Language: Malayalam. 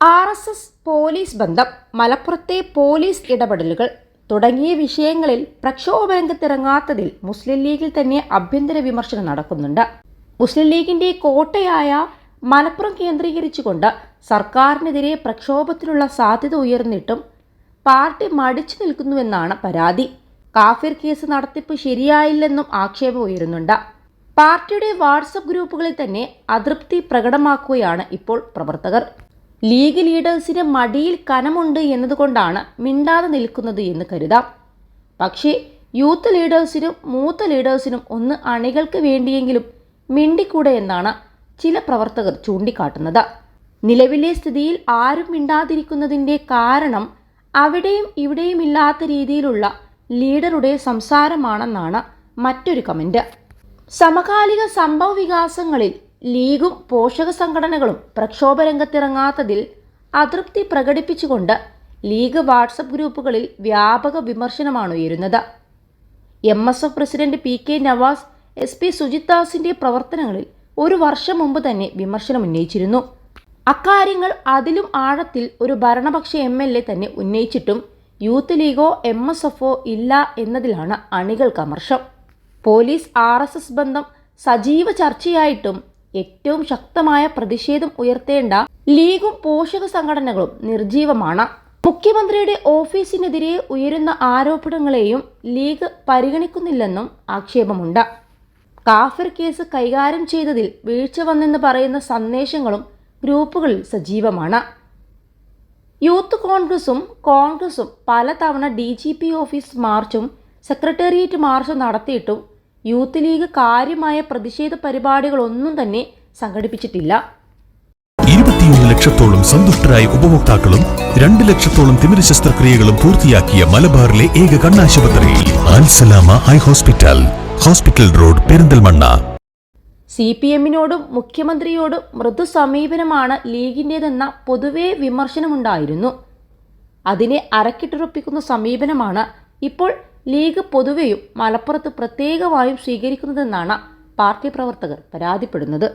RSS പോലീസ് ബന്ധം, മലപ്പുറത്തെ പോലീസ് ഇടപെടലുകൾ തുടങ്ങിയ വിഷയങ്ങളിൽ പ്രക്ഷോഭരംഗത്തിറങ്ങാത്തതിൽ മുസ്ലിം ലീഗിൽ തന്നെ ആഭ്യന്തര വിമർശനം നടക്കുന്നുണ്ട്. മുസ്ലിം ലീഗിന്റെ കോട്ടയായ മലപ്പുറം കേന്ദ്രീകരിച്ചുകൊണ്ട് സർക്കാരിനെതിരെ പ്രക്ഷോഭത്തിനുള്ള സാധ്യത ഉയർന്നിട്ടും പാർട്ടി മടിച്ചു നിൽക്കുന്നുവെന്നാണ് പരാതി. കാഫിർ കേസ് നടത്തിപ്പ് ശരിയായില്ലെന്നും ആക്ഷേപം ഉയരുന്നുണ്ട്. പാർട്ടിയുടെ വാട്സപ്പ് ഗ്രൂപ്പുകളിൽ തന്നെ അതൃപ്തി പ്രകടമാക്കുകയാണ് ഇപ്പോൾ പ്രവർത്തകർ. ലീഗ് ലീഡേഴ്സിന് മടിയിൽ കനമുണ്ട് എന്നതുകൊണ്ടാണ് മിണ്ടാതെ നിൽക്കുന്നത് എന്ന് കരുതാം. പക്ഷേ യൂത്ത് ലീഡേഴ്സിനും മൂത്ത ലീഡേഴ്സിനും ഒന്ന് അണികൾക്ക് വേണ്ടിയെങ്കിലും മിണ്ടിക്കൂടെ എന്നാണ് ചില പ്രവർത്തകർ ചൂണ്ടിക്കാട്ടുന്നത്. നിലവിലെ സ്ഥിതിയിൽ ആരും മിണ്ടാതിരിക്കുന്നതിൻ്റെ കാരണം അവിടെയും ഇവിടെയും ഇല്ലാത്ത രീതിയിലുള്ള ലീഡറുടെ സംസാരമാണെന്നാണ് മറ്റൊരു കമന്റ്. സമകാലിക സംഭവ വികാസങ്ങളിൽ ലീഗും പോഷക സംഘടനകളും പ്രക്ഷോഭരംഗത്തിറങ്ങാത്തതിൽ അതൃപ്തി പ്രകടിപ്പിച്ചുകൊണ്ട് ലീഗ് വാട്സപ്പ് ഗ്രൂപ്പുകളിൽ വ്യാപക വിമർശനമാണ് ഉയരുന്നത്. MSF president PK Navas SP Sujith ദാസിന്റെ പ്രവർത്തനങ്ങളിൽ ഒരു വർഷം മുമ്പ് തന്നെ വിമർശനം ഉന്നയിച്ചിരുന്നു. അക്കാര്യങ്ങൾ അതിലും ആഴത്തിൽ ഒരു ഭരണപക്ഷ MLA തന്നെ ഉന്നയിച്ചിട്ടും യൂത്ത് ലീഗോ MSFോ ഇല്ല എന്നതിലാണ് അണികൾക്ക് അമർഷം. പോലീസ് RSS ബന്ധം സജീവ ചർച്ചയായിട്ടും ഏറ്റവും ശക്തമായ പ്രതിഷേധം ഉയർത്തേണ്ട ലീഗും പോഷക സംഘടനകളും നിർജീവമാണ്. മുഖ്യമന്ത്രിയുടെ ഓഫീസിനെതിരെ ഉയരുന്ന ആരോപണങ്ങളെയും ലീഗ് പരിഗണിക്കുന്നില്ലെന്നും ആക്ഷേപമുണ്ട്. കാഫിർ കേസ് കൈകാര്യം ചെയ്തതിൽ വീഴ്ച വന്നെന്ന് പറയുന്ന സന്ദേശങ്ങളും ഗ്രൂപ്പുകളിൽ സജീവമാണ്. യൂത്ത് കോൺഗ്രസും പലതവണ DGP ഓഫീസ് മാർച്ചും സെക്രട്ടേറിയറ്റ് മാർച്ചും നടത്തിയിട്ടും യൂത്ത് ലീഗ് കാര്യമായ പ്രതിഷേധ പരിപാടികളൊന്നും തന്നെ സംഘടിപ്പിച്ചിട്ടില്ല. 21 ലക്ഷത്തോളം സന്തുഷ്ടരായ ഉപഭോക്താക്കളും 2 ലക്ഷത്തോളം തിമിര ശസ്ത്രക്രിയകളും പൂർത്തിയാക്കിയ മലബാറിലെ ഏക കണ്ണാശുപത്രി Alsalama high hospital, hospital road, Perinthalmanna. CPMനോടും മുഖ്യമന്ത്രിയോടും മൃദു സമീപനമാണ് ലീഗിൻ്റെതെന്ന പൊതുവെ വിമർശനമുണ്ടായിരുന്നു. അതിനെ അരക്കിട്ടുറപ്പിക്കുന്ന സമീപനമാണ് ഇപ്പോൾ ലീഗ് പൊതുവെയും മലപ്പുറത്ത് പ്രത്യേകമായും സ്വീകരിക്കുന്നതെന്നാണ് പാർട്ടി പ്രവർത്തകർ പരാതിപ്പെടുന്നത്.